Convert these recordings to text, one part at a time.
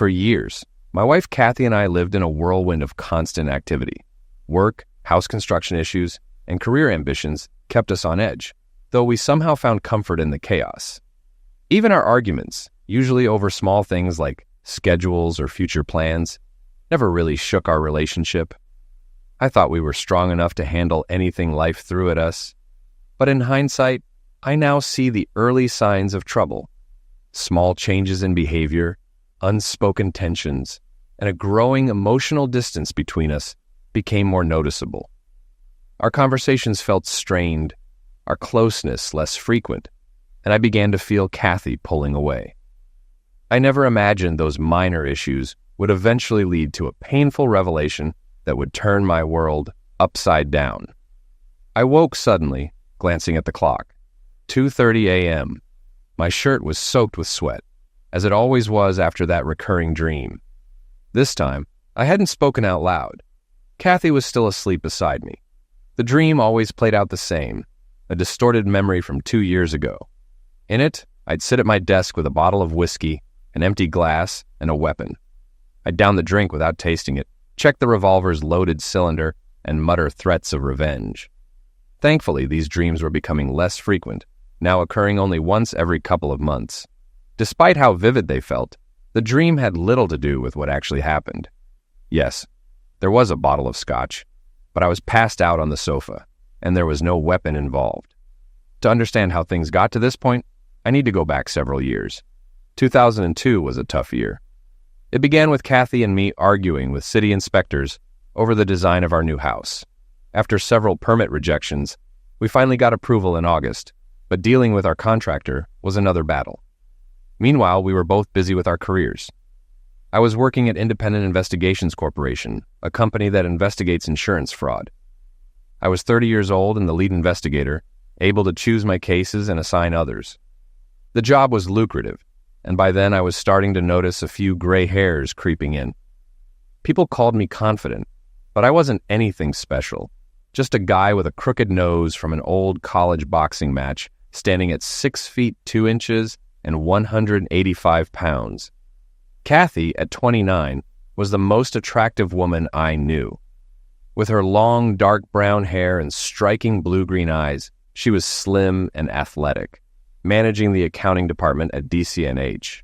For years, my wife Kathy and I lived in a whirlwind of constant activity. Work, house construction issues, and career ambitions kept us on edge, though we somehow found comfort in the chaos. Even our arguments, usually over small things like schedules or future plans, never really shook our relationship. I thought we were strong enough to handle anything life threw at us. But in hindsight, I now see the early signs of trouble. Small changes in behavior, unspoken tensions, and a growing emotional distance between us became more noticeable. Our conversations felt strained, our closeness less frequent, and I began to feel Kathy pulling away. I never imagined those minor issues would eventually lead to a painful revelation that would turn my world upside down. I woke suddenly, glancing at the clock. 2:30 a.m. My shirt was soaked with sweat, as it always was after that recurring dream. This time, I hadn't spoken out loud. Kathy was still asleep beside me. The dream always played out the same, a distorted memory from 2 years ago. In it, I'd sit at my desk with a bottle of whiskey, an empty glass, and a weapon. I'd down the drink without tasting it, check the revolver's loaded cylinder, and mutter threats of revenge. Thankfully, these dreams were becoming less frequent, now occurring only once every couple of months. Despite how vivid they felt, the dream had little to do with what actually happened. Yes, there was a bottle of scotch, but I was passed out on the sofa, and there was no weapon involved. To understand how things got to this point, I need to go back several years. 2002 was a tough year. It began with Kathy and me arguing with city inspectors over the design of our new house. After several permit rejections, we finally got approval in August, but dealing with our contractor was another battle. Meanwhile, we were both busy with our careers. I was working at Independent Investigations Corporation, a company that investigates insurance fraud. I was 30 years old and the lead investigator, able to choose my cases and assign others. The job was lucrative, and by then I was starting to notice a few gray hairs creeping in. People called me confident, but I wasn't anything special. Just a guy with a crooked nose from an old college boxing match, standing at 6 feet 2 inches and 185 pounds. Kathy, at 29, was the most attractive woman I knew. With her long, dark brown hair and striking blue-green eyes, she was slim and athletic, managing the accounting department at DCNH.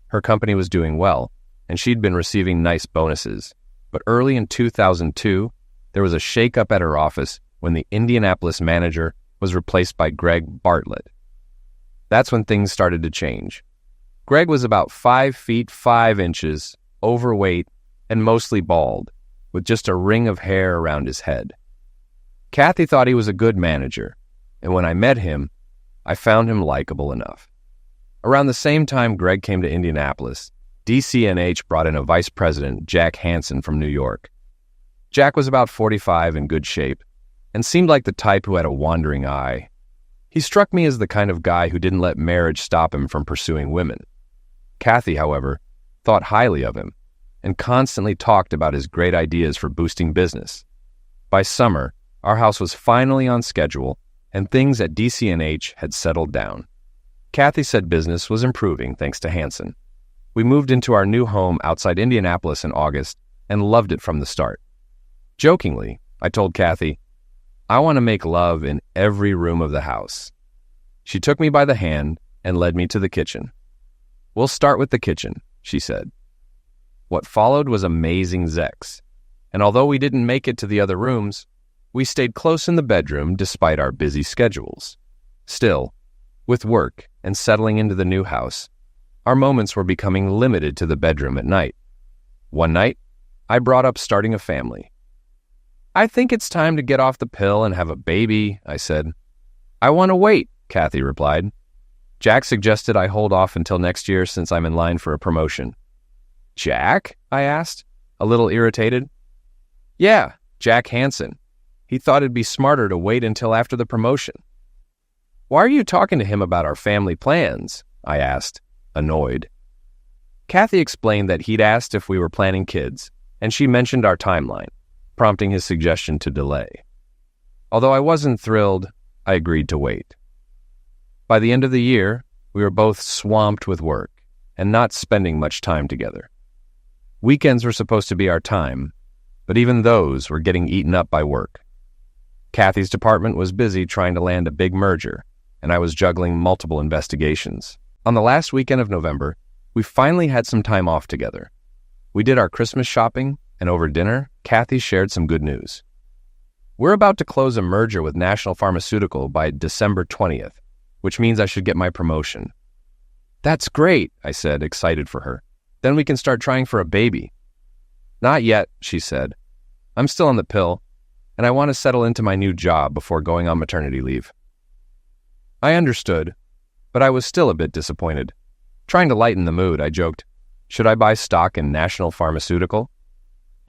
Her company was doing well, and she'd been receiving nice bonuses. But early in 2002, there was a shake-up at her office when the Indianapolis manager was replaced by Greg Bartlett. That's when things started to change. Greg was about 5 feet 5 inches, overweight, and mostly bald, with just a ring of hair around his head. Kathy thought he was a good manager, and when I met him, I found him likable enough. Around the same time Greg came to Indianapolis, DCNH brought in a vice president, Jack Hansen from New York. Jack was about 45 in good shape, and seemed like the type who had a wandering eye. He struck me as the kind of guy who didn't let marriage stop him from pursuing women. Kathy, however, thought highly of him, and constantly talked about his great ideas for boosting business. By summer, our house was finally on schedule, and things at DCNH had settled down. Kathy said business was improving thanks to Hansen. We moved into our new home outside Indianapolis in August and loved it from the start. Jokingly, I told Kathy, "I want to make love in every room of the house." She took me by the hand and led me to the kitchen. "We'll start with the kitchen," she said. What followed was amazing sex, and although we didn't make it to the other rooms, we stayed close in the bedroom despite our busy schedules. Still, with work and settling into the new house, our moments were becoming limited to the bedroom at night. One night, I brought up starting a family. "I think it's time to get off the pill and have a baby," I said. "I want to wait," Kathy replied. "Jack suggested I hold off until next year since I'm in line for a promotion." "Jack?" I asked, a little irritated. "Yeah, Jack Hansen. He thought it'd be smarter to wait until after the promotion." "Why are you talking to him about our family plans?" I asked, annoyed. Kathy explained that he'd asked if we were planning kids, and she mentioned our timeline, prompting his suggestion to delay. Although I wasn't thrilled, I agreed to wait. By the end of the year, we were both swamped with work and not spending much time together. Weekends were supposed to be our time, but even those were getting eaten up by work. Kathy's department was busy trying to land a big merger, and I was juggling multiple investigations. On the last weekend of November, we finally had some time off together. We did our Christmas shopping, and over dinner, Kathy shared some good news. We're about to close a merger with National Pharmaceutical by December 20th, which means I should get my promotion. That's great, I said, excited for her. Then we can start trying for a baby. Not yet, she said. I'm still on the pill, and I want to settle into my new job before going on maternity leave. I understood, but I was still a bit disappointed. Trying to lighten the mood, I joked, should I buy stock in National Pharmaceutical?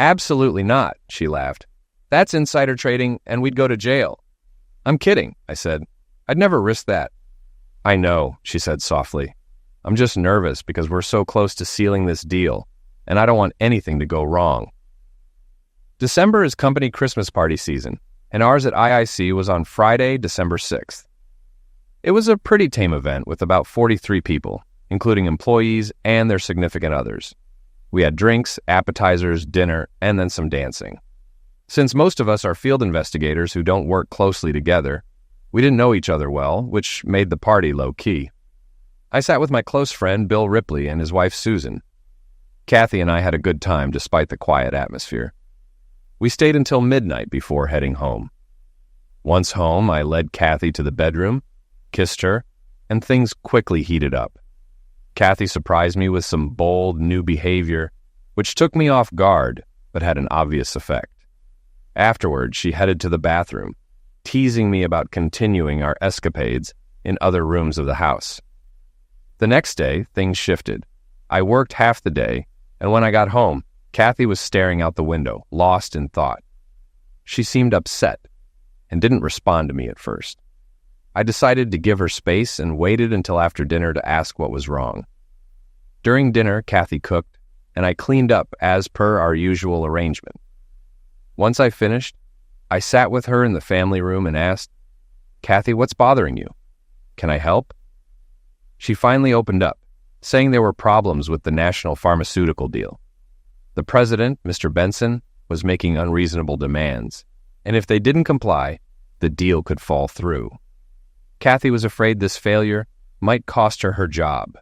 Absolutely not, she laughed. That's insider trading, and we'd go to jail. I'm kidding, I said. I'd never risk that. I know, she said softly. I'm just nervous because we're so close to sealing this deal, and I don't want anything to go wrong. December is company Christmas party season, and ours at IIC was on Friday, December 6th. It was a pretty tame event with about 43 people, including employees and their significant others. We had drinks, appetizers, dinner, and then some dancing. Since most of us are field investigators who don't work closely together, we didn't know each other well, which made the party low-key. I sat with my close friend Bill Ripley and his wife Susan. Kathy and I had a good time despite the quiet atmosphere. We stayed until midnight before heading home. Once home, I led Kathy to the bedroom, kissed her, and things quickly heated up. Kathy surprised me with some bold, new behavior, which took me off guard, but had an obvious effect. Afterward, she headed to the bathroom, teasing me about continuing our escapades in other rooms of the house. The next day, things shifted. I worked half the day, and when I got home, Kathy was staring out the window, lost in thought. She seemed upset and didn't respond to me at first. I decided to give her space and waited until after dinner to ask what was wrong. During dinner, Kathy cooked, and I cleaned up as per our usual arrangement. Once I finished, I sat with her in the family room and asked, Kathy, what's bothering you? Can I help? She finally opened up, saying there were problems with the National Pharmaceutical deal. The president, Mr. Benson, was making unreasonable demands, and if they didn't comply, the deal could fall through. Kathy was afraid this failure might cost her her job.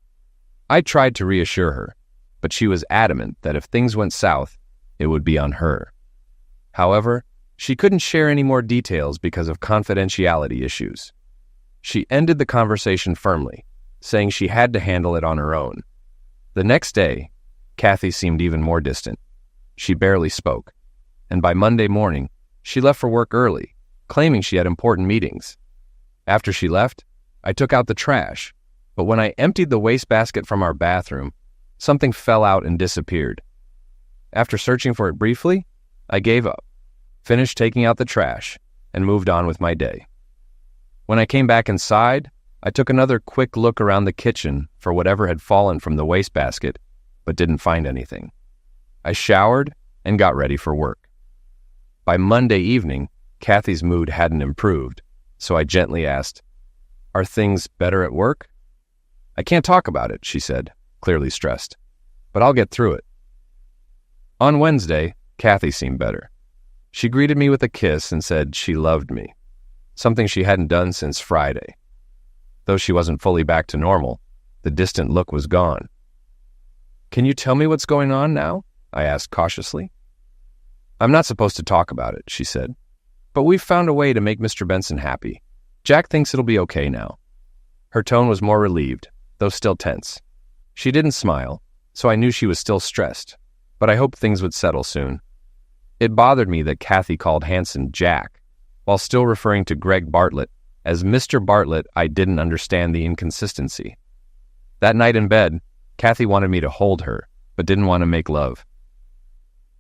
I tried to reassure her, but she was adamant that if things went south, it would be on her. However, she couldn't share any more details because of confidentiality issues. She ended the conversation firmly, saying she had to handle it on her own. The next day, Kathy seemed even more distant. She barely spoke, and by Monday morning, she left for work early, claiming she had important meetings. After she left, I took out the trash, but when I emptied the wastebasket from our bathroom, something fell out and disappeared. After searching for it briefly, I gave up, finished taking out the trash, and moved on with my day. When I came back inside, I took another quick look around the kitchen for whatever had fallen from the wastebasket, but didn't find anything. I showered and got ready for work. By Monday evening, Kathy's mood hadn't improved, so I gently asked, "Are things better at work?" "I can't talk about it," she said, clearly stressed, "but I'll get through it." On Wednesday, Kathy seemed better. She greeted me with a kiss and said she loved me, something she hadn't done since Friday. Though she wasn't fully back to normal, the distant look was gone. "Can you tell me what's going on now?" I asked cautiously. "I'm not supposed to talk about it," she said, "but we've found a way to make Mr. Benson happy. Jack thinks it'll be okay now." Her tone was more relieved, though still tense. She didn't smile, so I knew she was still stressed, but I hoped things would settle soon. It bothered me that Kathy called Hanson Jack, while still referring to Greg Bartlett as Mr. Bartlett. I didn't understand the inconsistency. That night in bed, Kathy wanted me to hold her, but didn't want to make love.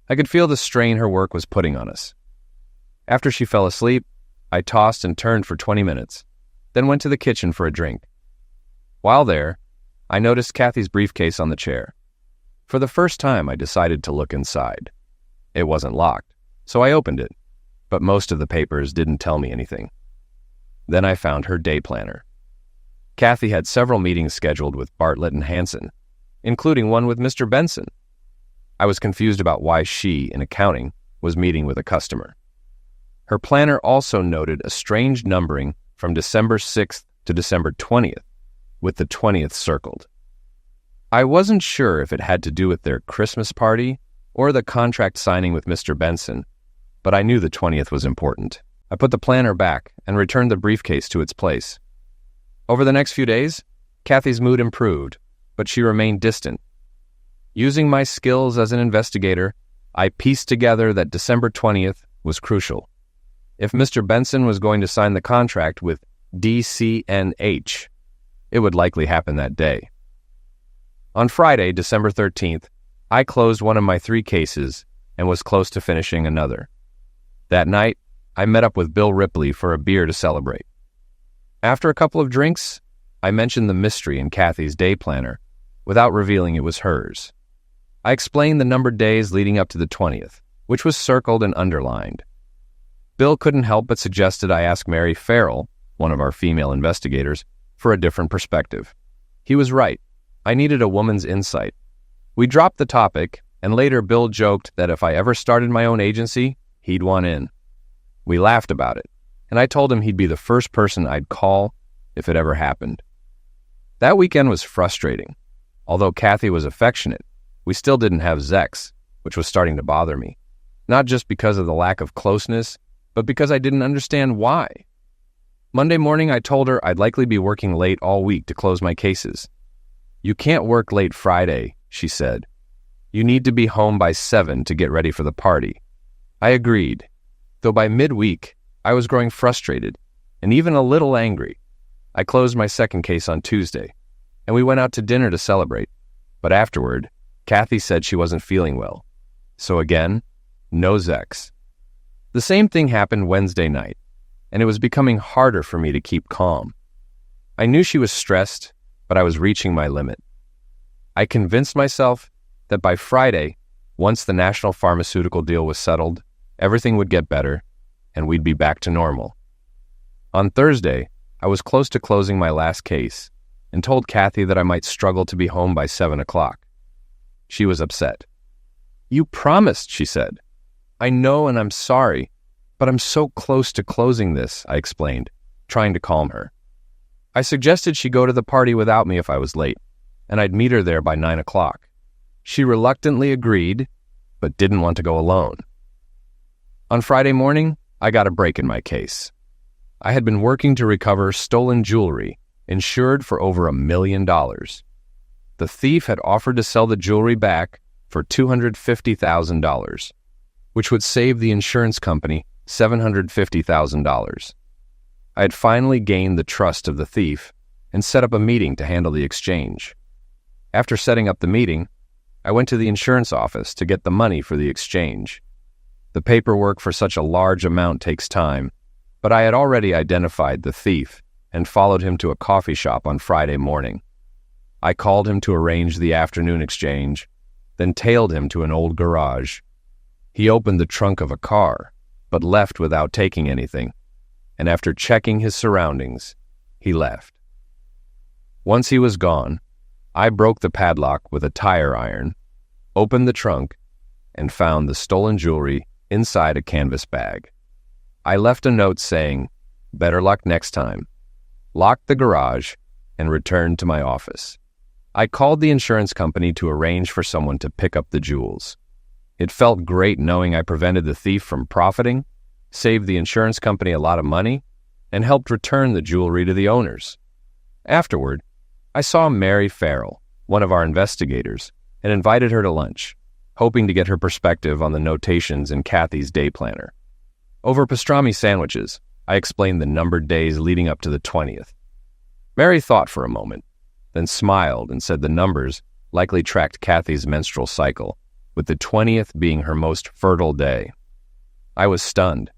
I could feel the strain her work was putting on us. After she fell asleep, I tossed and turned for 20 minutes, then went to the kitchen for a drink. While there, I noticed Kathy's briefcase on the chair. For the first time, I decided to look inside. It wasn't locked, so I opened it, but most of the papers didn't tell me anything. Then I found her day planner. Kathy had several meetings scheduled with Bartlett and Hanson, including one with Mr. Benson. I was confused about why she, in accounting, was meeting with a customer. Her planner also noted a strange numbering from December 6th to December 20th, with the 20th circled. I wasn't sure if it had to do with their Christmas party or the contract signing with Mr. Benson, but I knew the 20th was important. I put the planner back and returned the briefcase to its place. Over the next few days, Kathy's mood improved, but she remained distant. Using my skills as an investigator, I pieced together that December 20th was crucial. If Mr. Benson was going to sign the contract with DCNH, it would likely happen that day. On Friday, December 13th, I closed one of my 3 cases and was close to finishing another. That night, I met up with Bill Ripley for a beer to celebrate. After a couple of drinks, I mentioned the mystery in Kathy's day planner without revealing it was hers. I explained the numbered days leading up to the 20th, which was circled and underlined. Bill couldn't help but suggested I ask Mary Farrell, one of our female investigators, for a different perspective. He was right. I needed a woman's insight. We dropped the topic, and later Bill joked that if I ever started my own agency, he'd want in. We laughed about it, and I told him he'd be the first person I'd call if it ever happened. That weekend was frustrating. Although Kathy was affectionate, we still didn't have sex, which was starting to bother me. Not just because of the lack of closeness, but because I didn't understand why. Monday morning, I told her I'd likely be working late all week to close my cases. "You can't work late Friday," she said. "You need to be home by 7 to get ready for the party." I agreed, though by midweek, I was growing frustrated and even a little angry. I closed my second case on Tuesday, and we went out to dinner to celebrate. But afterward, Kathy said she wasn't feeling well. So again, no sex. The same thing happened Wednesday night, and it was becoming harder for me to keep calm. I knew she was stressed, but I was reaching my limit. I convinced myself that by Friday, once the national pharmaceutical deal was settled, everything would get better, and we'd be back to normal. On Thursday, I was close to closing my last case, and told Kathy that I might struggle to be home by 7 o'clock. She was upset. "You promised," she said. "I know, and I'm sorry, but I'm so close to closing this," I explained, trying to calm her. I suggested she go to the party without me if I was late, and I'd meet her there by 9 o'clock. She reluctantly agreed, but didn't want to go alone. On Friday morning, I got a break in my case. I had been working to recover stolen jewelry, insured for over $1 million. The thief had offered to sell the jewelry back for $250,000, which would save the insurance company $750,000. I had finally gained the trust of the thief and set up a meeting to handle the exchange. After setting up the meeting, I went to the insurance office to get the money for the exchange. The paperwork for such a large amount takes time, but I had already identified the thief and followed him to a coffee shop on Friday morning. I called him to arrange the afternoon exchange, then tailed him to an old garage. He opened the trunk of a car, but left without taking anything, and after checking his surroundings, he left. Once he was gone, I broke the padlock with a tire iron, opened the trunk, and found the stolen jewelry inside a canvas bag. I left a note saying, "Better luck next time," locked the garage, and returned to my office. I called the insurance company to arrange for someone to pick up the jewels. It felt great knowing I prevented the thief from profiting, saved the insurance company a lot of money, and helped return the jewelry to the owners. Afterward, I saw Mary Farrell, one of our investigators, and invited her to lunch, hoping to get her perspective on the notations in Kathy's day planner. Over pastrami sandwiches, I explained the numbered days leading up to the 20th. Mary thought for a moment, then smiled and said the numbers likely tracked Kathy's menstrual cycle, with the 20th being her most fertile day. I was stunned.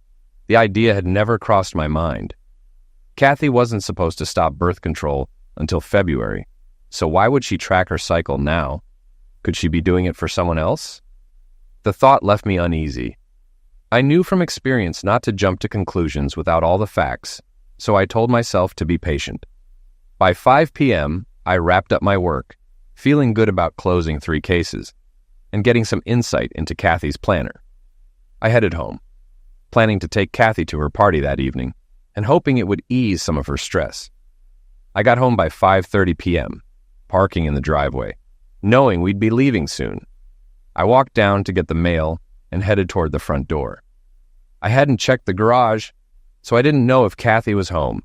The idea had never crossed my mind. Kathy wasn't supposed to stop birth control until February, so why would she track her cycle now? Could she be doing it for someone else? The thought left me uneasy. I knew from experience not to jump to conclusions without all the facts, so I told myself to be patient. By 5 p.m., I wrapped up my work, feeling good about closing 3 cases. and getting some insight into Kathy's planner. I headed home, planning to take Kathy to her party that evening and hoping it would ease some of her stress. I got home by 5:30 p.m., parking in the driveway, knowing we'd be leaving soon. I walked down to get the mail and headed toward the front door. I hadn't checked the garage, so I didn't know if Kathy was home.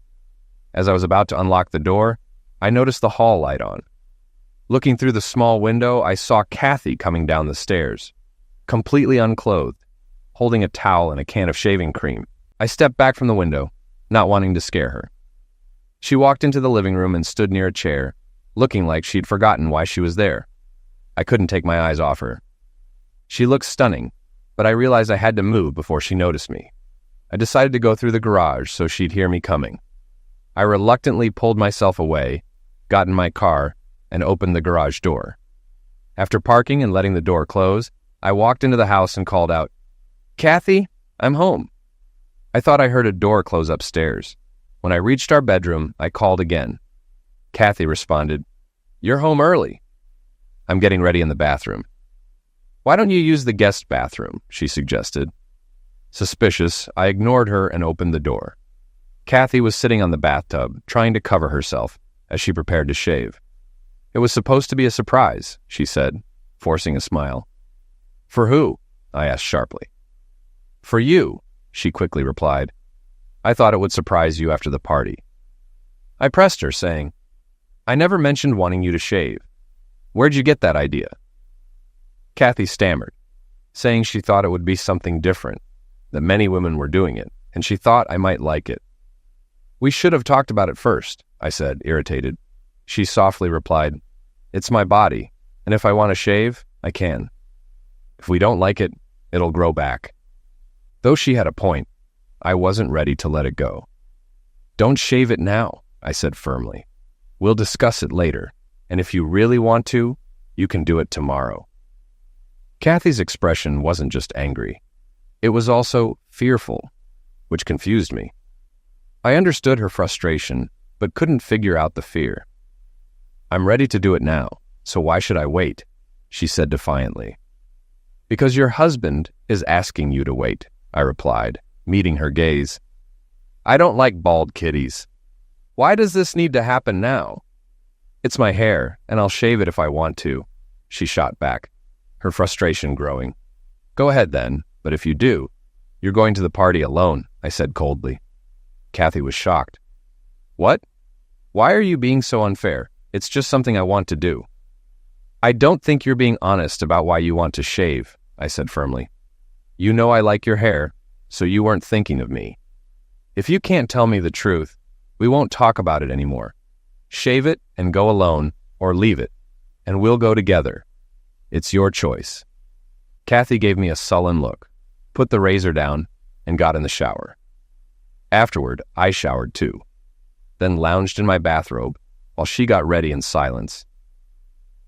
As I was about to unlock the door, I noticed the hall light on. Looking through the small window, I saw Kathy coming down the stairs, completely unclothed, holding a towel and a can of shaving cream. I stepped back from the window, not wanting to scare her. She walked into the living room and stood near a chair, looking like she'd forgotten why she was there. I couldn't take my eyes off her. She looked stunning, but I realized I had to move before she noticed me. I decided to go through the garage so she'd hear me coming. I reluctantly pulled myself away, got in my car, and opened the garage door. After parking and letting the door close, I walked into the house and called out, "Kathy, I'm home." I thought I heard a door close upstairs. When I reached our bedroom, I called again. Kathy responded, "You're home early." "I'm getting ready in the bathroom." "Why don't you use the guest bathroom?" she suggested. Suspicious, I ignored her and opened the door. Kathy was sitting on the bathtub, trying to cover herself as she prepared to shave. "It was supposed to be a surprise," she said, forcing a smile. "For who?" I asked sharply. "For you," she quickly replied. "I thought it would surprise you after the party." I pressed her, saying, "I never mentioned wanting you to shave. Where'd you get that idea?" Kathy stammered, saying she thought it would be something different, that many women were doing it, and she thought I might like it. "We should have talked about it first," I said, irritated. She softly replied, "It's my body, and if I want to shave, I can. If we don't like it, it'll grow back." Though she had a point, I wasn't ready to let it go. "Don't shave it now," I said firmly. "We'll discuss it later, and if you really want to, you can do it tomorrow." Kathy's expression wasn't just angry. It was also fearful, which confused me. I understood her frustration, but couldn't figure out the fear. "I'm ready to do it now, so why should I wait?" she said defiantly. "Because your husband is asking you to wait," I replied, meeting her gaze. "I don't like bald kitties. Why does this need to happen now?" "It's my hair, and I'll shave it if I want to," she shot back, her frustration growing. "Go ahead then, but if you do, you're going to the party alone," I said coldly. Kathy was shocked. "What? Why are you being so unfair? It's just something I want to do." "I don't think you're being honest about why you want to shave," I said firmly. "You know I like your hair, so you weren't thinking of me. If you can't tell me the truth, we won't talk about it anymore. Shave it and go alone, or leave it, and we'll go together. It's your choice." Kathy gave me a sullen look, put the razor down, and got in the shower. Afterward, I showered too, then lounged in my bathrobe while she got ready in silence.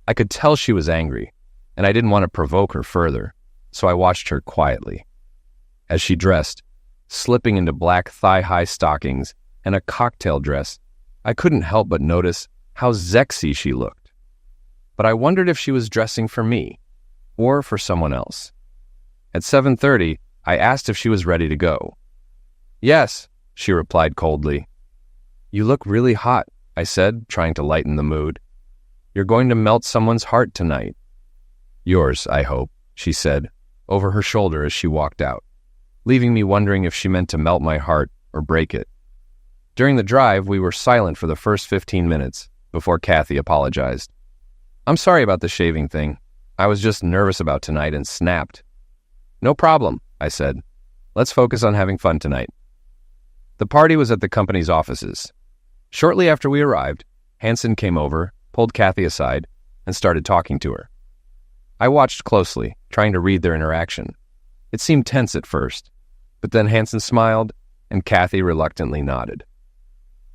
I could tell she was angry, and I didn't want to provoke her further, so I watched her quietly. As she dressed, slipping into black thigh-high stockings and a cocktail dress, I couldn't help but notice how sexy she looked. But I wondered if she was dressing for me, or for someone else. At 7:30, I asked if she was ready to go. "Yes," she replied coldly. "You look really hot," I said, trying to lighten the mood. "You're going to melt someone's heart tonight." "Yours, I hope," she said, over her shoulder as she walked out, leaving me wondering if she meant to melt my heart or break it. During the drive, we were silent for the first 15 minutes before Kathy apologized. "I'm sorry about the shaving thing. I was just nervous about tonight and snapped." "No problem," I said. "Let's focus on having fun tonight." The party was at the company's offices. Shortly after we arrived, Hanson came over, pulled Kathy aside, and started talking to her. I watched closely, trying to read their interaction. It seemed tense at first, but then Hanson smiled, and Kathy reluctantly nodded.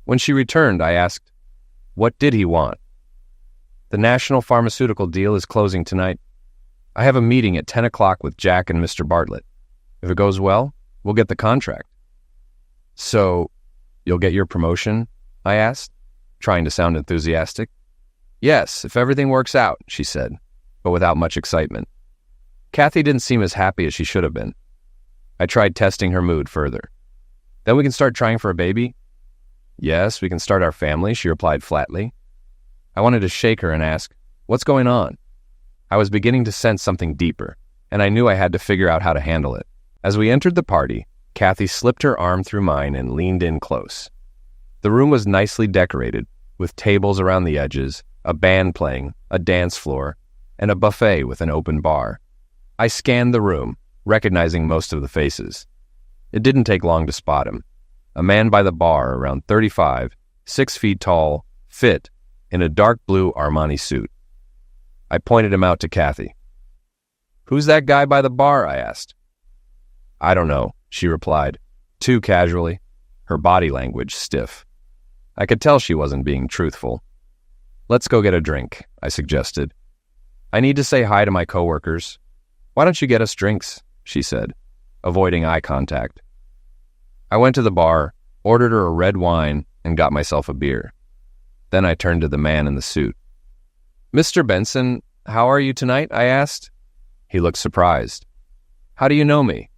When she returned, I asked, "What did he want?" "The national pharmaceutical deal is closing tonight. I have a meeting at 10 o'clock with Jack and Mr. Bartlett. If it goes well, we'll get the contract." "So, you'll get your promotion?" I asked, trying to sound enthusiastic. "Yes, if everything works out," she said, but without much excitement. Kathy didn't seem as happy as she should have been. I tried testing her mood further. Then we can start trying for a baby? Yes, we can start our family, she replied flatly. I wanted to shake her and ask, what's going on? I was beginning to sense something deeper, and I knew I had to figure out how to handle it. As we entered the party, Kathy slipped her arm through mine and leaned in close. The room was nicely decorated, with tables around the edges, a band playing, a dance floor, and a buffet with an open bar. I scanned the room, recognizing most of the faces. It didn't take long to spot him. A man by the bar, around 35, 6 feet tall, fit, in a dark blue Armani suit. I pointed him out to Kathy. Who's that guy by the bar? I asked. I don't know, she replied, too casually, her body language stiff. I could tell she wasn't being truthful. Let's go get a drink, I suggested. I need to say hi to my coworkers. Why don't you get us drinks? She said, avoiding eye contact. I went to the bar, ordered her a red wine, and got myself a beer. Then I turned to the man in the suit. Mr. Benson, how are you tonight? I asked. He looked surprised. How do you know me?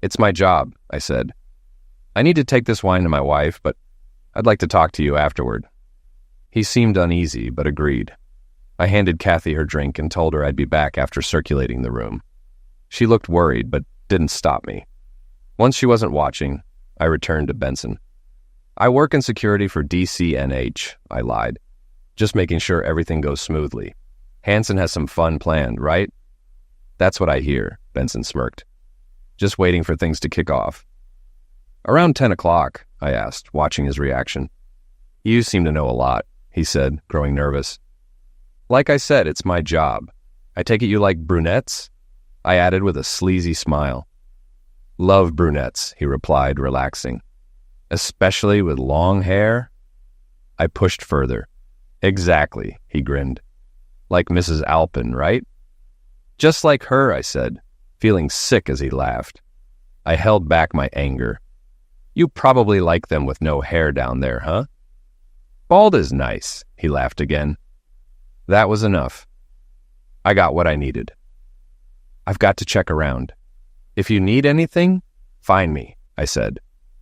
It's my job, I said. I need to take this wine to my wife, but I'd like to talk to you afterward. He seemed uneasy, but agreed. I handed Kathy her drink and told her I'd be back after circulating the room. She looked worried, but didn't stop me. Once she wasn't watching, I returned to Benson. I work in security for DCNH, I lied. Just making sure everything goes smoothly. Hansen has some fun planned, right? That's what I hear, Benson smirked. Just waiting for things to kick off. Around 10 o'clock, I asked, watching his reaction. You seem to know a lot, he said, growing nervous. Like I said, it's my job. I take it you like brunettes? I added with a sleazy smile. Love brunettes, he replied, relaxing. Especially with long hair? I pushed further. Exactly, he grinned. Like Mrs. Alpin, right? Just like her, I said, feeling sick as he laughed. I held back my anger. You probably like them with no hair down there, huh? Bald is nice, he laughed again. That was enough. I got what I needed. I've got to check around. If you need anything, find me, I said,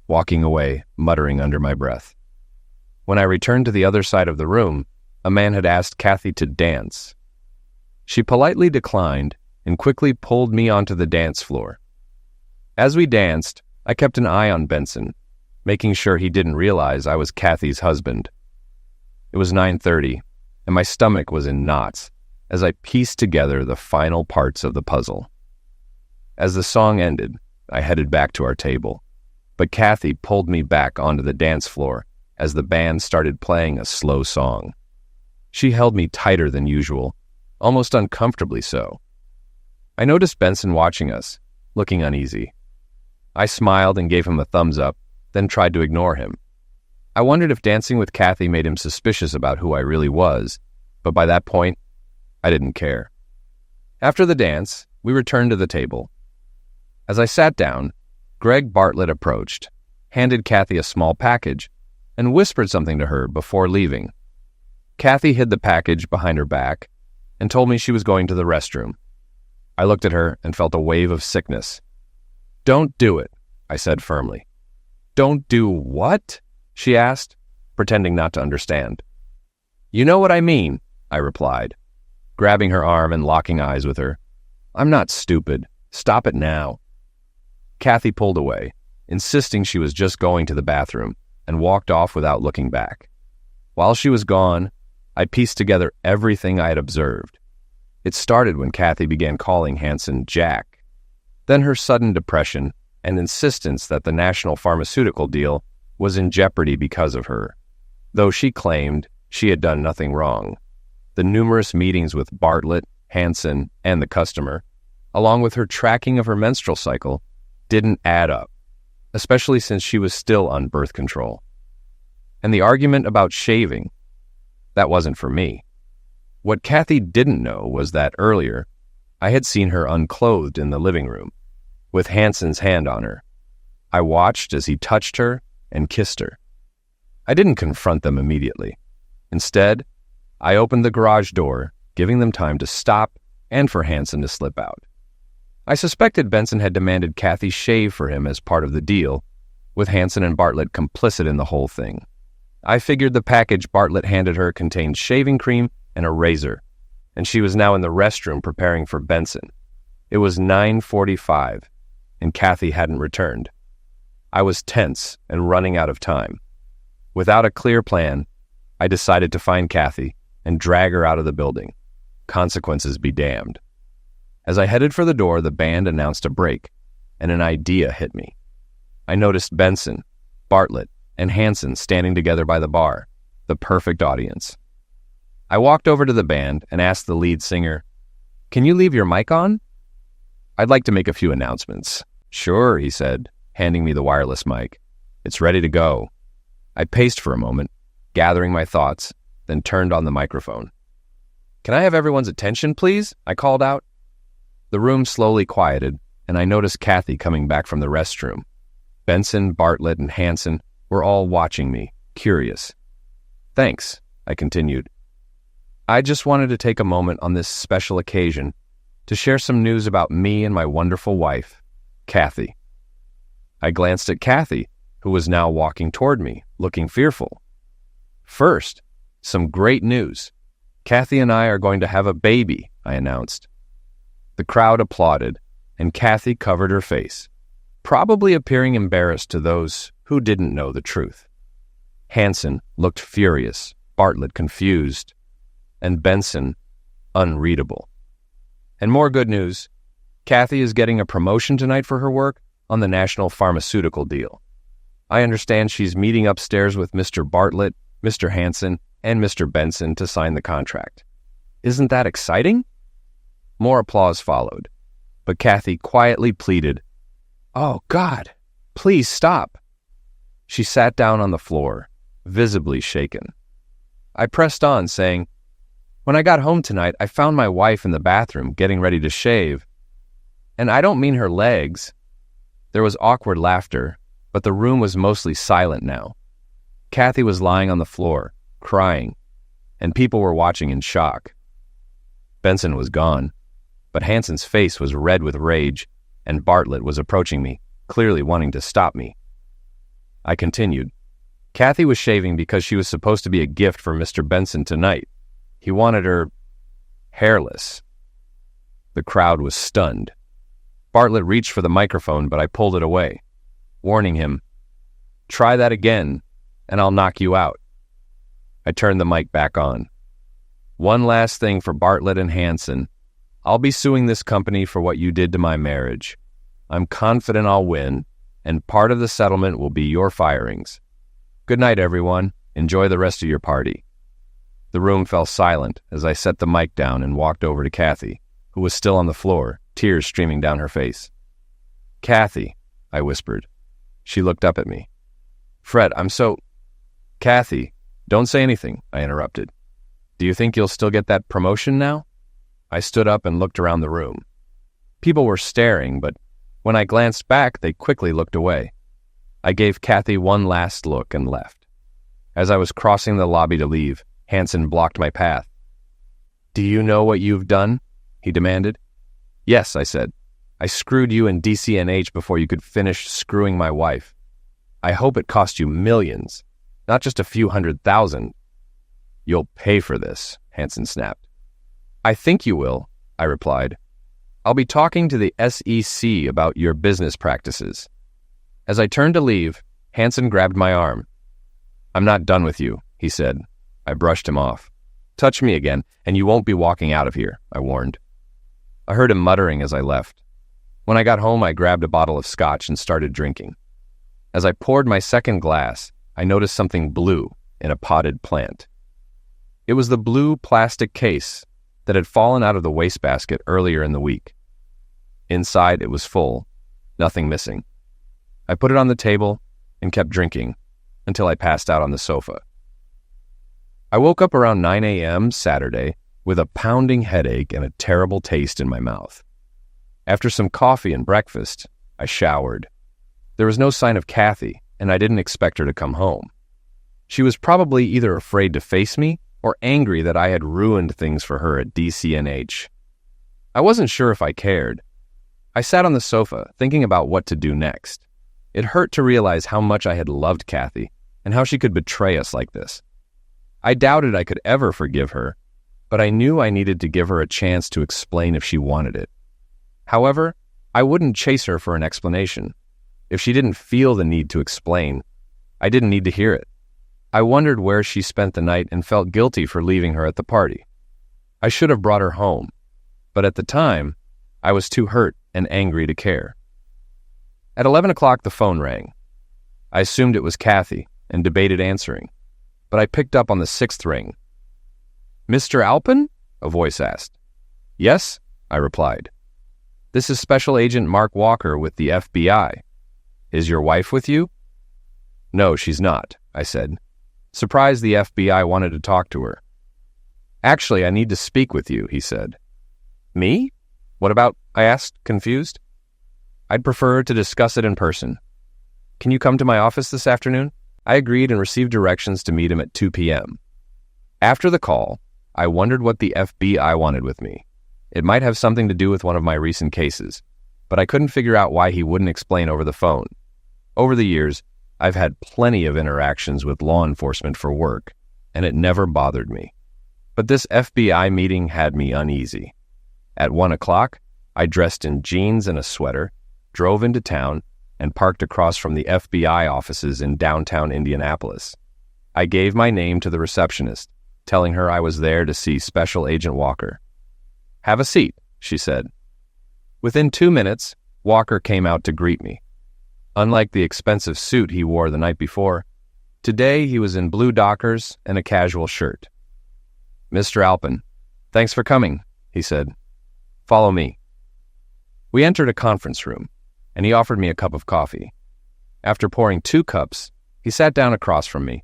walking away, muttering under my breath. When I returned to the other side of the room, a man had asked Kathy to dance. She politely declined and quickly pulled me onto the dance floor. As we danced, I kept an eye on Benson, making sure he didn't realize I was Kathy's husband. It was 9:30, and my stomach was in knots as I pieced together the final parts of the puzzle. As the song ended, I headed back to our table, but Kathy pulled me back onto the dance floor as the band started playing a slow song. She held me tighter than usual, almost uncomfortably so. I noticed Benson watching us, looking uneasy. I smiled and gave him a thumbs up, then tried to ignore him. I wondered if dancing with Kathy made him suspicious about who I really was, but by that point, I didn't care. After the dance, we returned to the table. As I sat down, Greg Bartlett approached, handed Kathy a small package, and whispered something to her before leaving. Kathy hid the package behind her back and told me she was going to the restroom. I looked at her and felt a wave of sickness. Don't do it, I said firmly. Don't do what? She asked, pretending not to understand. You know what I mean, I replied, grabbing her arm and locking eyes with her. I'm not stupid. Stop it now. Kathy pulled away, insisting she was just going to the bathroom, and walked off without looking back. While she was gone, I pieced together everything I had observed. It started when Kathy began calling Hansen Jack. Then her sudden depression and insistence that the national pharmaceutical deal was in jeopardy because of her, though she claimed she had done nothing wrong. The numerous meetings with Bartlett, Hansen, and the customer, along with her tracking of her menstrual cycle, didn't add up, especially since she was still on birth control. And the argument about shaving, that wasn't for me. What Kathy didn't know was that earlier, I had seen her unclothed in the living room, with Hansen's hand on her. I watched as he touched her and kissed her. I didn't confront them immediately. Instead, I opened the garage door, giving them time to stop and for Hansen to slip out. I suspected Benson had demanded Kathy shave for him as part of the deal, with Hansen and Bartlett complicit in the whole thing. I figured the package Bartlett handed her contained shaving cream and a razor, and she was now in the restroom preparing for Benson. It was 9:45, and Kathy hadn't returned. I was tense and running out of time. Without a clear plan, I decided to find Kathy and drag her out of the building. Consequences be damned. As I headed for the door, the band announced a break, and an idea hit me. I noticed Benson, Bartlett, and Hansen standing together by the bar, the perfect audience. I walked over to the band and asked the lead singer, "Can you leave your mic on?" "I'd like to make a few announcements." "Sure," he said, handing me the wireless mic. "It's ready to go." I paced for a moment, gathering my thoughts, then turned on the microphone. "Can I have everyone's attention, please?" I called out. The room slowly quieted, and I noticed Kathy coming back from the restroom. Benson, Bartlett, and Hansen were all watching me, curious. "Thanks," I continued. "I just wanted to take a moment on this special occasion to share some news about me and my wonderful wife, Kathy." I glanced at Kathy, who was now walking toward me, looking fearful. "First, some great news. Kathy and I are going to have a baby," I announced. The crowd applauded, and Kathy covered her face, probably appearing embarrassed to those who didn't know the truth. Hansen looked furious, Bartlett confused, and Benson unreadable. And more good news, Kathy is getting a promotion tonight for her work on the national pharmaceutical deal. I understand she's meeting upstairs with Mr. Bartlett, Mr. Hansen, and Mr. Benson to sign the contract. Isn't that exciting? More applause followed, but Kathy quietly pleaded, "Oh, God, please stop." She sat down on the floor, visibly shaken. I pressed on, saying, "When I got home tonight, I found my wife in the bathroom getting ready to shave. And I don't mean her legs." There was awkward laughter, but the room was mostly silent now. Kathy was lying on the floor, crying, and people were watching in shock. Benson was gone, but Hansen's face was red with rage, and Bartlett was approaching me, clearly wanting to stop me. I continued. Kathy was shaving because she was supposed to be a gift for Mr. Benson tonight. He wanted her hairless. The crowd was stunned. Bartlett reached for the microphone, but I pulled it away, warning him, "Try that again, and I'll knock you out." I turned the mic back on. "One last thing for Bartlett and Hansen. I'll be suing this company for what you did to my marriage. I'm confident I'll win, and part of the settlement will be your firings. Good night, everyone. Enjoy the rest of your party." The room fell silent as I set the mic down and walked over to Kathy, who was still on the floor, tears streaming down her face. "Kathy," I whispered. She looked up at me. "Fred, I'm so—" "Kathy, don't say anything," I interrupted. "Do you think you'll still get that promotion now?" I stood up and looked around the room. People were staring, but when I glanced back, they quickly looked away. I gave Kathy one last look and left. As I was crossing the lobby to leave, Hansen blocked my path. "Do you know what you've done?" he demanded. "Yes," I said. "I screwed you in DCNH before you could finish screwing my wife. I hope it cost you millions, not just a few $100,000. "You'll pay for this," Hansen snapped. "I think you will," I replied. "I'll be talking to the SEC about your business practices." As I turned to leave, Hansen grabbed my arm. "I'm not done with you," he said. I brushed him off. "Touch me again, and you won't be walking out of here," I warned. I heard him muttering as I left. When I got home, I grabbed a bottle of scotch and started drinking. As I poured my second glass, I noticed something blue in a potted plant. It was the blue plastic case that had fallen out of the wastebasket earlier in the week. Inside, it was full, nothing missing. I put it on the table and kept drinking until I passed out on the sofa. I woke up around 9 a.m. Saturday with a pounding headache and a terrible taste in my mouth. After some coffee and breakfast, I showered. There was no sign of Kathy, and I didn't expect her to come home. She was probably either afraid to face me or angry that I had ruined things for her at DCNH. I wasn't sure if I cared. I sat on the sofa, thinking about what to do next. It hurt to realize how much I had loved Kathy and how she could betray us like this. I doubted I could ever forgive her, but I knew I needed to give her a chance to explain if she wanted it. However, I wouldn't chase her for an explanation. If she didn't feel the need to explain, I didn't need to hear it. I wondered where she spent the night and felt guilty for leaving her at the party. I should have brought her home, but at the time, I was too hurt and angry to care. At 11 o'clock, the phone rang. I assumed it was Kathy and debated answering, but I picked up on the sixth ring. "Mr. Alpin?" a voice asked. "Yes," I replied. "This is Special Agent Mark Walker with the FBI. Is your wife with you?" "No, she's not," I said, surprised the FBI wanted to talk to her. "Actually, I need to speak with you," he said. "Me? What about?" I asked, confused. "I'd prefer to discuss it in person. Can you come to my office this afternoon?" I agreed and received directions to meet him at 2 p.m. After the call, I wondered what the FBI wanted with me. It might have something to do with one of my recent cases, but I couldn't figure out why he wouldn't explain over the phone. Over the years, I've had plenty of interactions with law enforcement for work, and it never bothered me. But this FBI meeting had me uneasy. At 1 o'clock, I dressed in jeans and a sweater, drove into town, and parked across from the FBI offices in downtown Indianapolis. I gave my name to the receptionist, telling her I was there to see Special Agent Walker. "Have a seat," she said. Within 2 minutes, Walker came out to greet me. Unlike the expensive suit he wore the night before, today he was in blue Dockers and a casual shirt. "Mr. Alpin, thanks for coming," he said. "Follow me." We entered a conference room, and he offered me a cup of coffee. After pouring 2 cups, he sat down across from me.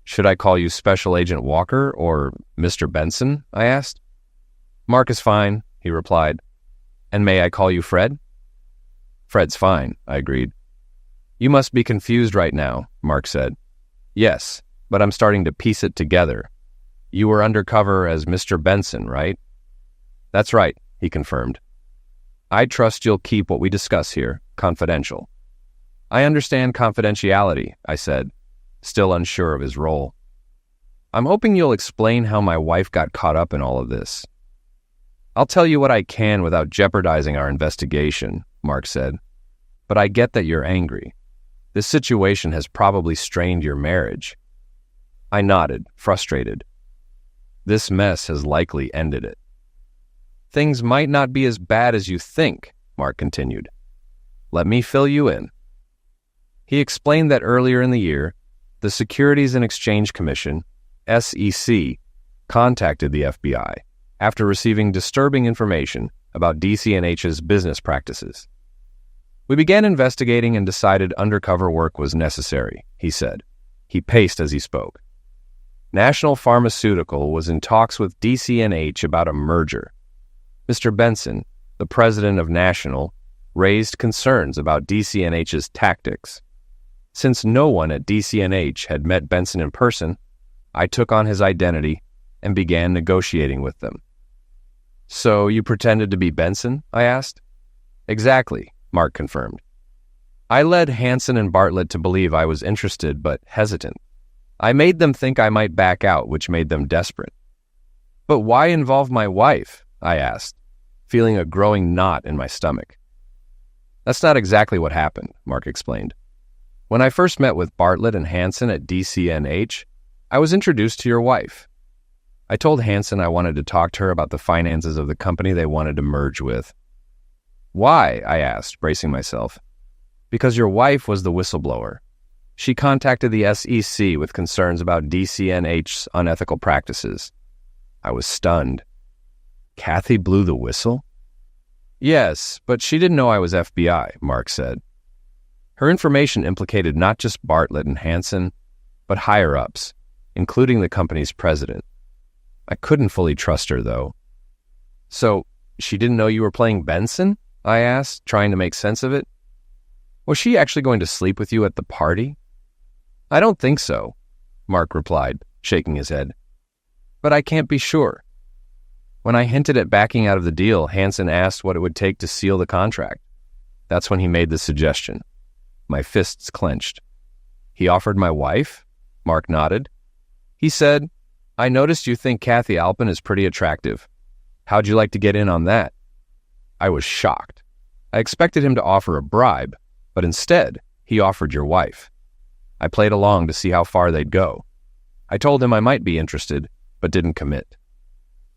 "Should I call you Special Agent Walker or Mr. Benson?" I asked. "Mark is fine," he replied. "And may I call you Fred?" "Fred's fine," I agreed. "You must be confused right now," Mark said. "Yes, but I'm starting to piece it together. You were undercover as Mr. Benson, right?" "That's right," he confirmed. "I trust you'll keep what we discuss here confidential." "I understand confidentiality," I said, still unsure of his role. "I'm hoping you'll explain how my wife got caught up in all of this." "I'll tell you what I can without jeopardizing our investigation," Mark said. "But I get that you're angry. This situation has probably strained your marriage." I nodded, frustrated. "This mess has likely ended it." "Things might not be as bad as you think," Mark continued. "Let me fill you in." He explained that earlier in the year, the Securities and Exchange Commission, SEC, contacted the FBI after receiving disturbing information about DCNH's business practices. "We began investigating and decided undercover work was necessary," he said. He paced as he spoke. "National Pharmaceutical was in talks with DCNH about a merger. Mr. Benson, the president of National, raised concerns about DCNH's tactics. Since no one at DCNH had met Benson in person, I took on his identity and began negotiating with them." "So you pretended to be Benson?" I asked. "Exactly," Mark confirmed. "I led Hansen and Bartlett to believe I was interested but hesitant. I made them think I might back out, which made them desperate." "But why involve my wife?" I asked, feeling a growing knot in my stomach. "That's not exactly what happened," Mark explained. "When I first met with Bartlett and Hansen at DCNH, I was introduced to your wife. I told Hansen I wanted to talk to her about the finances of the company they wanted to merge with." "Why?" I asked, bracing myself. "Because your wife was the whistleblower. She contacted the SEC with concerns about DCNH's unethical practices." I was stunned. "Kathy blew the whistle?" "Yes, but she didn't know I was FBI," Mark said. "Her information implicated not just Bartlett and Hansen, but higher-ups, including the company's president. I couldn't fully trust her, though." "So, she didn't know you were playing Benson?" I asked, trying to make sense of it. "Was she actually going to sleep with you at the party?" "I don't think so," Mark replied, shaking his head. "But I can't be sure." When I hinted at backing out of the deal, Hansen asked what it would take to seal the contract. That's when he made the suggestion. My fists clenched. He offered my wife? Mark nodded. He said, I noticed you think Kathy Alpin is pretty attractive. How'd you like to get in on that? I was shocked. I expected him to offer a bribe, but instead, he offered your wife. I played along to see how far they'd go. I told him I might be interested, but didn't commit.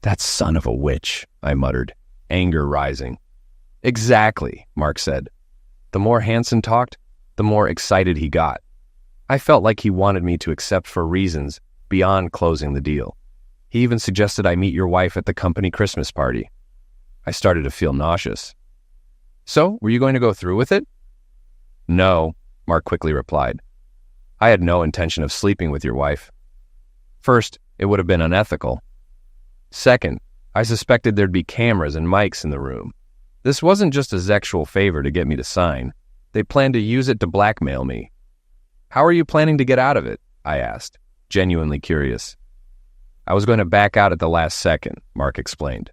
That son of a witch, I muttered, anger rising. Exactly, Mark said. The more Hansen talked, the more excited he got. I felt like he wanted me to accept for reasons beyond closing the deal. He even suggested I meet your wife at the company Christmas party. I started to feel nauseous. So, were you going to go through with it? No, Mark quickly replied. I had no intention of sleeping with your wife. First, it would have been unethical. Second, I suspected there'd be cameras and mics in the room. This wasn't just a sexual favor to get me to sign. They planned to use it to blackmail me. How are you planning to get out of it? I asked, genuinely curious. I was going to back out at the last second, Mark explained.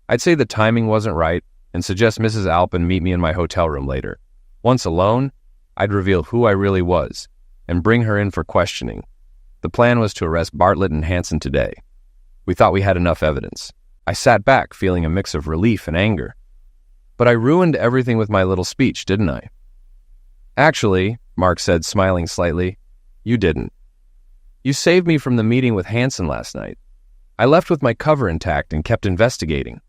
I'd say the timing wasn't right and suggest Mrs. Alpin meet me in my hotel room later. Once alone, I'd reveal who I really was and bring her in for questioning. The plan was to arrest Bartlett and Hansen today. We thought we had enough evidence. I sat back feeling a mix of relief and anger. But I ruined everything with my little speech, didn't I? Actually, Mark said, smiling slightly, you didn't. You saved me from the meeting with Hansen last night. I left with my cover intact and kept investigating.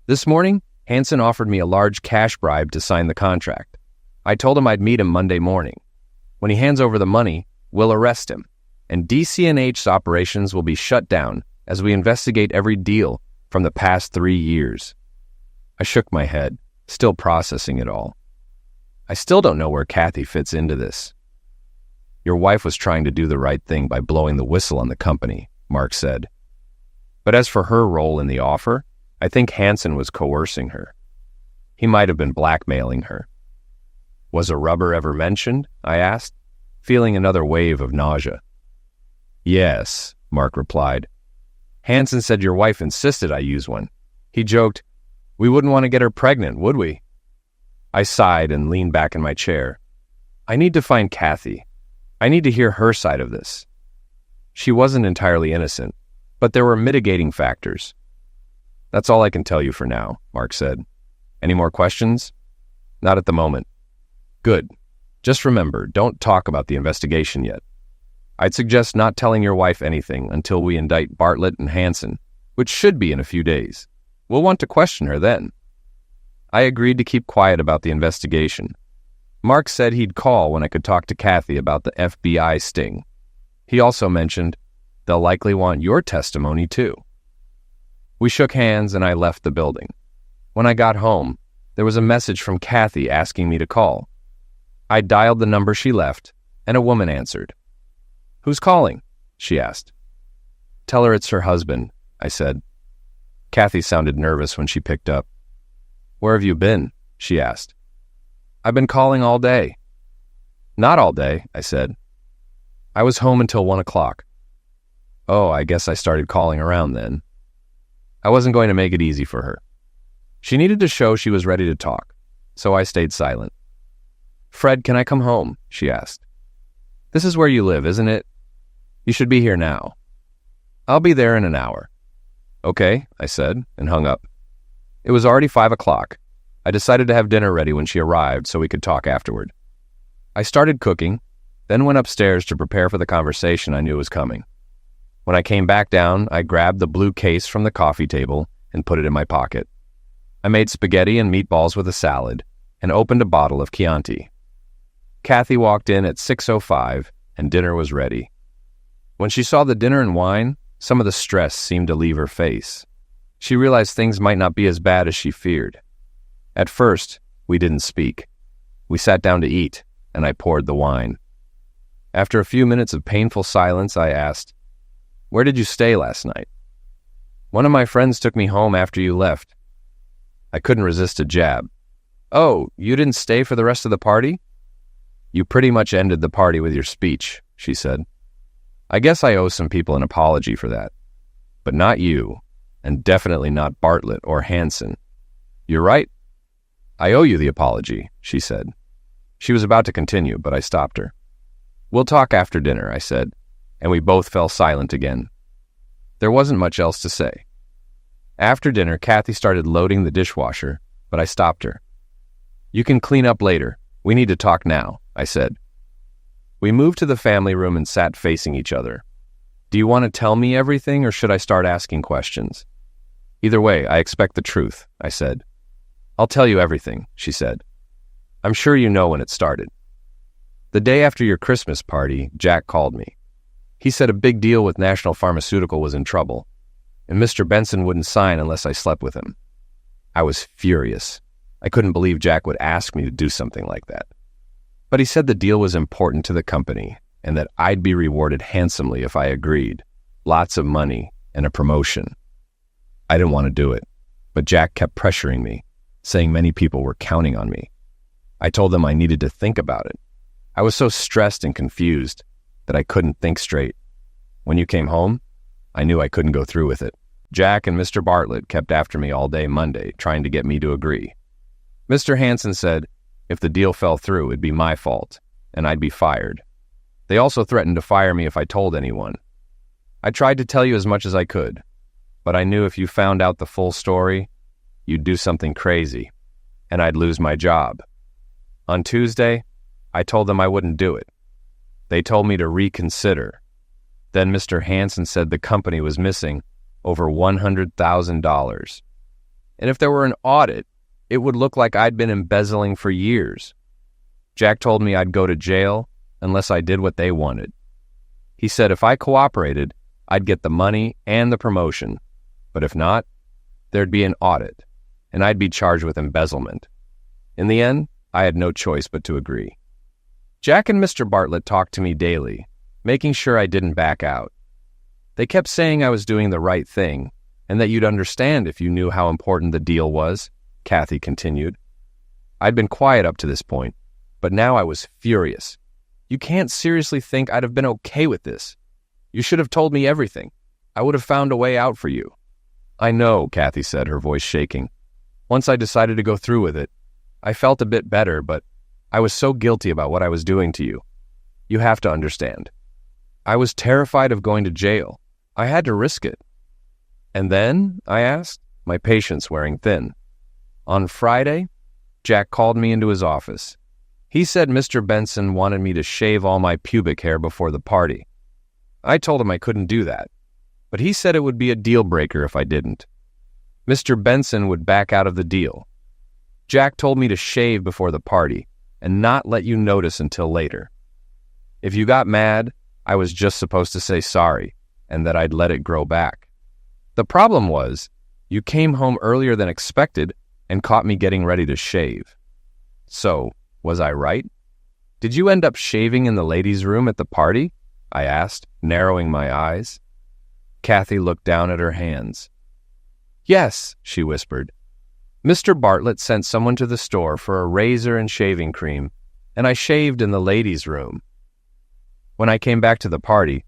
This morning, Hansen offered me a large cash bribe to sign the contract. I told him I'd meet him Monday morning. When he hands over the money, we'll arrest him, and DCNH's operations will be shut down as we investigate every deal from the past 3 years. I shook my head, still processing it all. I still don't know where Kathy fits into this. Your wife was trying to do the right thing by blowing the whistle on the company, Mark said. But as for her role in the offer, I think Hansen was coercing her. He might have been blackmailing her. Was a rubber ever mentioned? I asked, feeling another wave of nausea. Yes, Mark replied. Hansen said your wife insisted I use one. He joked, we wouldn't want to get her pregnant, would we? I sighed and leaned back in my chair. I need to find Kathy. I need to hear her side of this. She wasn't entirely innocent, but there were mitigating factors. That's all I can tell you for now, Mark said. Any more questions? Not at the moment. Good. Just remember, don't talk about the investigation yet. I'd suggest not telling your wife anything until we indict Bartlett and Hansen, which should be in a few days. We'll want to question her then. I agreed to keep quiet about the investigation. Mark said he'd call when I could talk to Kathy about the FBI sting. He also mentioned they'll likely want your testimony too. We shook hands and I left the building. When I got home, there was a message from Kathy asking me to call. I dialed the number she left, and a woman answered. Who's calling? She asked. Tell her it's her husband, I said. Kathy sounded nervous when she picked up. Where have you been? She asked. I've been calling all day. Not all day, I said. I was home until 1 o'clock. Oh, I guess I started calling around then. I wasn't going to make it easy for her. She needed to show she was ready to talk, so I stayed silent. Fred, can I come home? She asked. This is where you live, isn't it? You should be here now. I'll be there in an hour. Okay, I said, and hung up. It was already 5 o'clock. I decided to have dinner ready when she arrived so we could talk afterward. I started cooking, then went upstairs to prepare for the conversation I knew was coming. When I came back down, I grabbed the blue case from the coffee table and put it in my pocket. I made spaghetti and meatballs with a salad and opened a bottle of Chianti. Kathy walked in at 6:05 and dinner was ready. When she saw the dinner and wine, some of the stress seemed to leave her face. She realized things might not be as bad as she feared. At first, we didn't speak. We sat down to eat, and I poured the wine. After a few minutes of painful silence, I asked, Where did you stay last night? One of my friends took me home after you left. I couldn't resist a jab. Oh, you didn't stay for the rest of the party? You pretty much ended the party with your speech, she said. I guess I owe some people an apology for that. But not you. and definitely not Bartlett or Hansen. You're right. I owe you the apology, she said. She was about to continue, but I stopped her. We'll talk after dinner, I said, and we both fell silent again. There wasn't much else to say. After dinner, Kathy started loading the dishwasher, but I stopped her. You can clean up later. We need to talk now, I said. We moved to the family room and sat facing each other. Do you want to tell me everything, or should I start asking questions? Either way, I expect the truth, I said. I'll tell you everything, she said. I'm sure you know when it started. The day after your Christmas party, Jack called me. He said a big deal with National Pharmaceutical was in trouble, and Mr. Benson wouldn't sign unless I slept with him. I was furious. I couldn't believe Jack would ask me to do something like that. But he said the deal was important to the company and that I'd be rewarded handsomely if I agreed. Lots of money and a promotion. I didn't want to do it, but Jack kept pressuring me, saying many people were counting on me. I told them I needed to think about it. I was so stressed and confused that I couldn't think straight. When you came home, I knew I couldn't go through with it. Jack and Mr. Bartlett kept after me all day Monday, trying to get me to agree. Mr. Hansen said if the deal fell through, it'd be my fault, and I'd be fired. They also threatened to fire me if I told anyone. I tried to tell you as much as I could, but I knew if you found out the full story, you'd do something crazy, and I'd lose my job. On Tuesday, I told them I wouldn't do it. They told me to reconsider. Then Mr. Hansen said the company was missing over $100,000. And if there were an audit, it would look like I'd been embezzling for years. Jack told me I'd go to jail unless I did what they wanted. He said if I cooperated, I'd get the money and the promotion. But if not, there'd be an audit, and I'd be charged with embezzlement. In the end, I had no choice but to agree. Jack and Mr. Bartlett talked to me daily, making sure I didn't back out. They kept saying I was doing the right thing, and that you'd understand if you knew how important the deal was, Kathy continued. I'd been quiet up to this point, but now I was furious. You can't seriously think I'd have been okay with this. You should have told me everything. I would have found a way out for you. I know, Kathy said, her voice shaking. Once I decided to go through with it, I felt a bit better, but I was so guilty about what I was doing to you. You have to understand. I was terrified of going to jail. I had to risk it. And then, I asked, my patience wearing thin. On Friday, Jack called me into his office. He said Mr. Benson wanted me to shave all my pubic hair before the party. I told him I couldn't do that, but he said it would be a deal breaker if I didn't. Mr. Benson would back out of the deal. Jack told me to shave before the party and not let you notice until later. If you got mad, I was just supposed to say sorry and that I'd let it grow back. The problem was, you came home earlier than expected and caught me getting ready to shave. So, was I right? Did you end up shaving in the ladies' room at the party? I asked, narrowing my eyes. Kathy looked down at her hands. Yes, she whispered. Mr. Bartlett sent someone to the store for a razor and shaving cream, and I shaved in the ladies' room. When I came back to the party,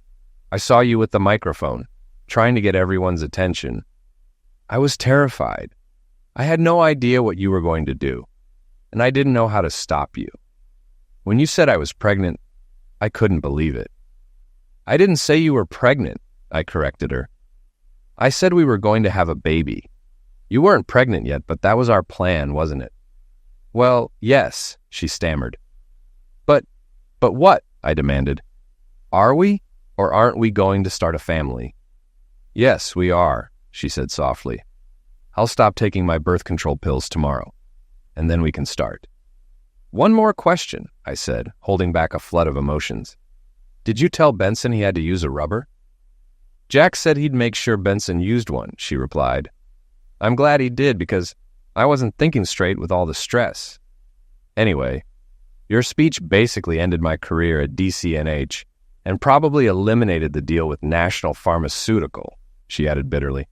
I saw you with the microphone, trying to get everyone's attention. I was terrified. I had no idea what you were going to do, and I didn't know how to stop you. When you said I was pregnant, I couldn't believe it. I didn't say you were pregnant, I corrected her. I said we were going to have a baby. You weren't pregnant yet, but that was our plan, wasn't it? Well, yes, she stammered. But what? I demanded. Are we, or aren't we going to start a family? Yes, we are, she said softly. I'll stop taking my birth control pills tomorrow, and then we can start. One more question, I said, holding back a flood of emotions. Did you tell Benson he had to use a rubber? Jack said he'd make sure Benson used one, she replied. I'm glad he did because I wasn't thinking straight with all the stress. Anyway, your speech basically ended my career at DCNH and probably eliminated the deal with National Pharmaceutical, she added bitterly.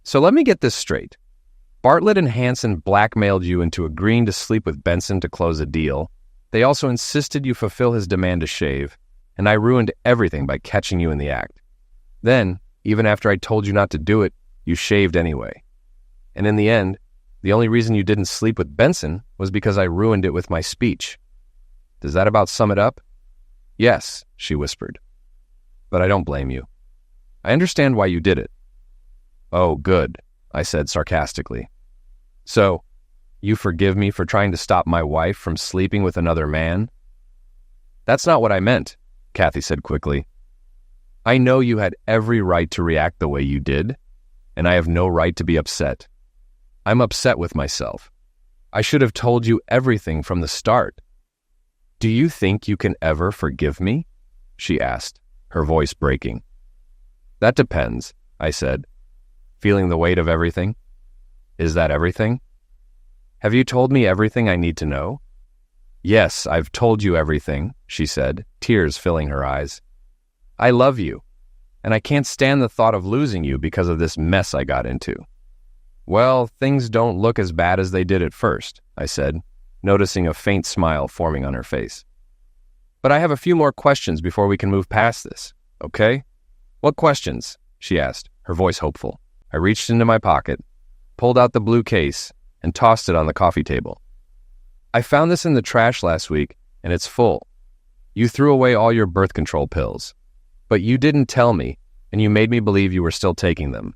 So let me get this straight. Bartlett and Hansen blackmailed you into agreeing to sleep with Benson to close a deal. They also insisted you fulfill his demand to shave, and I ruined everything by catching you in the act. Then, even after I told you not to do it, You shaved anyway. And in the end, the only reason you didn't sleep with Benson was because I ruined it with my speech. Does that about sum it up? Yes, she whispered. But I don't blame you. I understand why you did it. Oh, good, I said sarcastically. So, you forgive me for trying to stop my wife from sleeping with another man? That's not what I meant, Kathy said quickly. I know you had every right to react the way you did, and I have no right to be upset. I'm upset with myself. I should have told you everything from the start. Do you think you can ever forgive me? She asked, her voice breaking. That depends, I said, feeling the weight of everything. Is that everything? Have you told me everything I need to know? Yes, I've told you everything, she said, tears filling her eyes. I love you, and I can't stand the thought of losing you because of this mess I got into. Well, things don't look as bad as they did at first, I said, noticing a faint smile forming on her face. But I have a few more questions before we can move past this, okay? What questions? She asked, her voice hopeful. I reached into my pocket, pulled out the blue case, and tossed it on the coffee table. I found this in the trash last week, and it's full. You threw away all your birth control pills, but you didn't tell me, and you made me believe you were still taking them.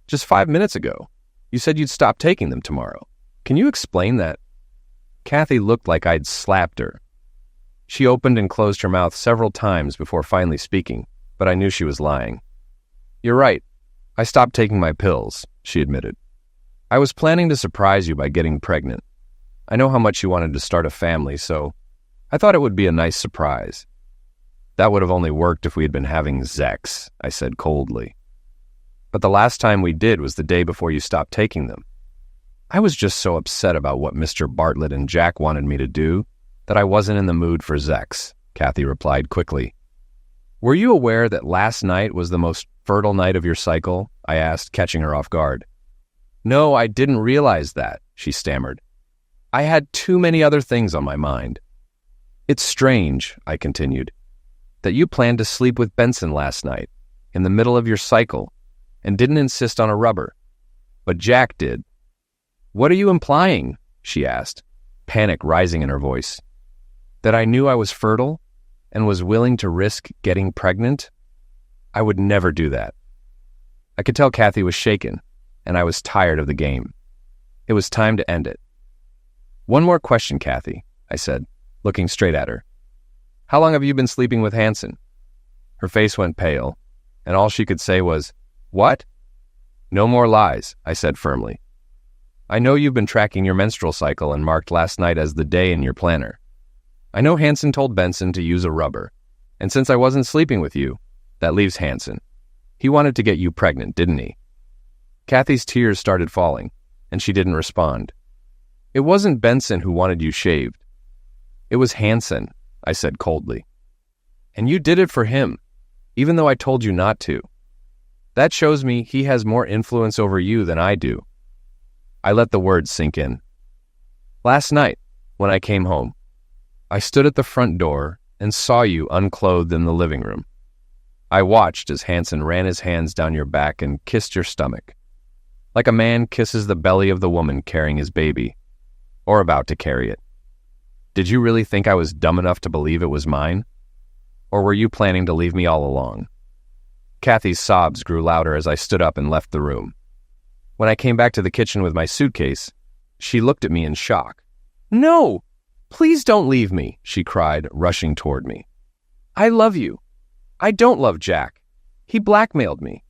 Just 5 minutes ago, you said you'd stop taking them tomorrow. Can you explain that? Kathy looked like I'd slapped her. She opened and closed her mouth several times before finally speaking, but I knew she was lying. You're right. I stopped taking my pills, she admitted. I was planning to surprise you by getting pregnant. I know how much you wanted to start a family, so I thought it would be a nice surprise. That would have only worked if we had been having sex, I said coldly. But the last time we did was the day before you stopped taking them. I was just so upset about what Mr. Bartlett and Jack wanted me to do that I wasn't in the mood for sex, Kathy replied quickly. Were you aware that last night was the most fertile night of your cycle? I asked, catching her off guard. No, I didn't realize that, she stammered. I had too many other things on my mind. It's strange, I continued, that you planned to sleep with Benson last night, in the middle of your cycle, and didn't insist on a rubber. But Jack did. What are you implying? She asked, panic rising in her voice. That I knew I was fertile and was willing to risk getting pregnant? I would never do that. I could tell Kathy was shaken, and I was tired of the game. It was time to end it. One more question, Kathy, I said, looking straight at her. How long have you been sleeping with Hanson? Her face went pale, and all she could say was, What? No more lies, I said firmly. I know you've been tracking your menstrual cycle and marked last night as the day in your planner. I know Hanson told Benson to use a rubber, and since I wasn't sleeping with you, that leaves Hanson. He wanted to get you pregnant, didn't he? Kathy's tears started falling, and she didn't respond. It wasn't Benson who wanted you shaved. It was Hanson, I said coldly. And you did it for him, even though I told you not to. That shows me he has more influence over you than I do. I let the words sink in. Last night, when I came home, I stood at the front door and saw you unclothed in the living room. I watched as Hanson ran his hands down your back and kissed your stomach, like a man kisses the belly of the woman carrying his baby, or about to carry it. Did you really think I was dumb enough to believe it was mine? Or were you planning to leave me all along? Kathy's sobs grew louder as I stood up and left the room. When I came back to the kitchen with my suitcase, she looked at me in shock. No! Please don't leave me, she cried, rushing toward me. I love you. I don't love Jack. He blackmailed me.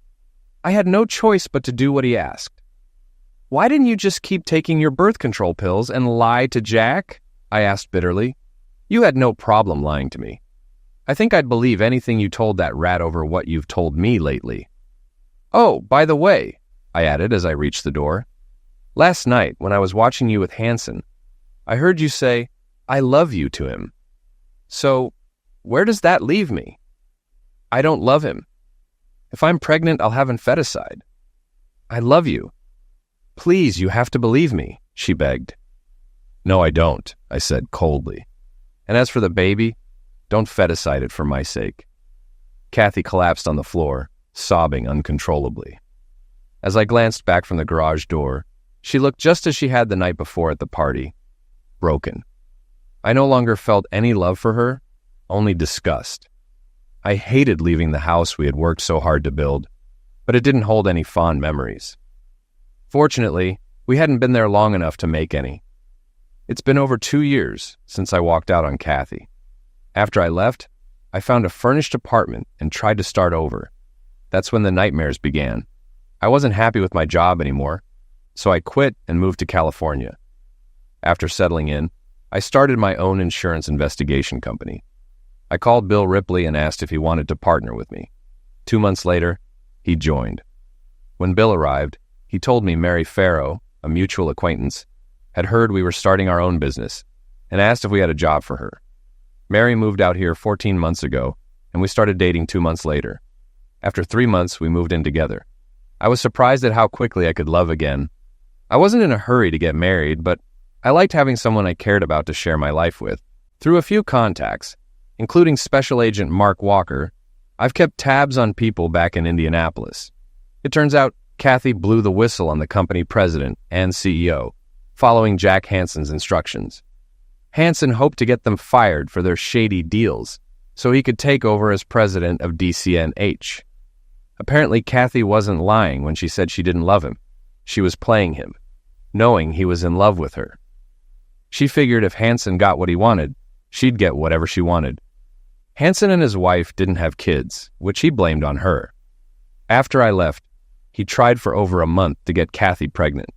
I had no choice but to do what he asked. Why didn't you just keep taking your birth control pills and lie to Jack? I asked bitterly. You had no problem lying to me. I think I'd believe anything you told that rat over what you've told me lately. Oh, by the way, I added as I reached the door, last night when I was watching you with Hanson, I heard you say, I love you to him. So, where does that leave me? I don't love him. If I'm pregnant, I'll have infanticide. I love you. Please, you have to believe me, she begged. No, I don't, I said coldly. And as for the baby, don't feticide it for my sake. Kathy collapsed on the floor, sobbing uncontrollably. As I glanced back from the garage door, she looked just as she had the night before at the party, broken. I no longer felt any love for her, only disgust. I hated leaving the house we had worked so hard to build, but it didn't hold any fond memories. Fortunately, we hadn't been there long enough to make any. It's been over 2 years since I walked out on Kathy. After I left, I found a furnished apartment and tried to start over. That's when the nightmares began. I wasn't happy with my job anymore, so I quit and moved to California. After settling in, I started my own insurance investigation company. I called Bill Ripley and asked if he wanted to partner with me. 2 months later, he joined. When Bill arrived, he told me Mary Farrow, a mutual acquaintance, had heard we were starting our own business and asked if we had a job for her. Mary moved out here 14 months ago, and we started dating 2 months later. After 3 months, we moved in together. I was surprised at how quickly I could love again. I wasn't in a hurry to get married, but I liked having someone I cared about to share my life with. Through a few contacts, including Special Agent Mark Walker, I've kept tabs on people back in Indianapolis. It turns out Kathy blew the whistle on the company president and CEO, following Jack Hansen's instructions. Hansen hoped to get them fired for their shady deals, so he could take over as president of DCNH. Apparently, Kathy wasn't lying when she said she didn't love him. She was playing him, knowing he was in love with her. She figured if Hansen got what he wanted, she'd get whatever she wanted. Hansen and his wife didn't have kids, which he blamed on her. After I left, he tried for over a month to get Kathy pregnant.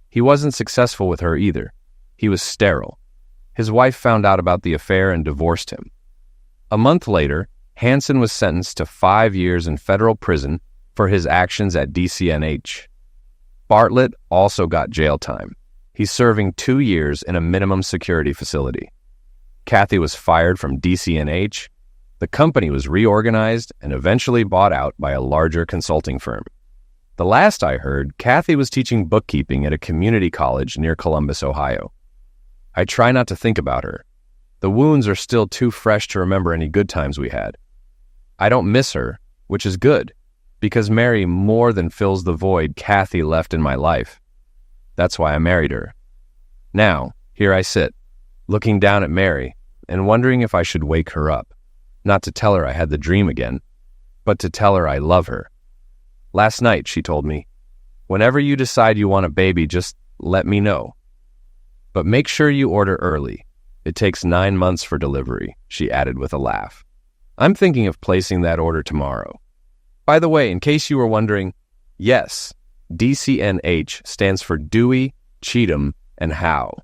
He wasn't successful with her either. He was sterile. His wife found out about the affair and divorced him. A month later, Hansen was sentenced to 5 years in federal prison for his actions at DCNH. Bartlett also got jail time. He's serving 2 years in a minimum security facility. Kathy was fired from DCNH. The company was reorganized and eventually bought out by a larger consulting firm. The last I heard, Kathy was teaching bookkeeping at a community college near Columbus, Ohio. I try not to think about her. The wounds are still too fresh to remember any good times we had. I don't miss her, which is good, because Mary more than fills the void Kathy left in my life. That's why I married her. Now, here I sit, looking down at Mary and wondering if I should wake her up, not to tell her I had the dream again, but to tell her I love her. Last night, she told me, "Whenever you decide you want a baby, just let me know. But make sure you order early. It takes 9 months for delivery," she added with a laugh. I'm thinking of placing that order tomorrow. By the way, in case you were wondering, yes, DCNH stands for Dewey, Cheatham, and Howe.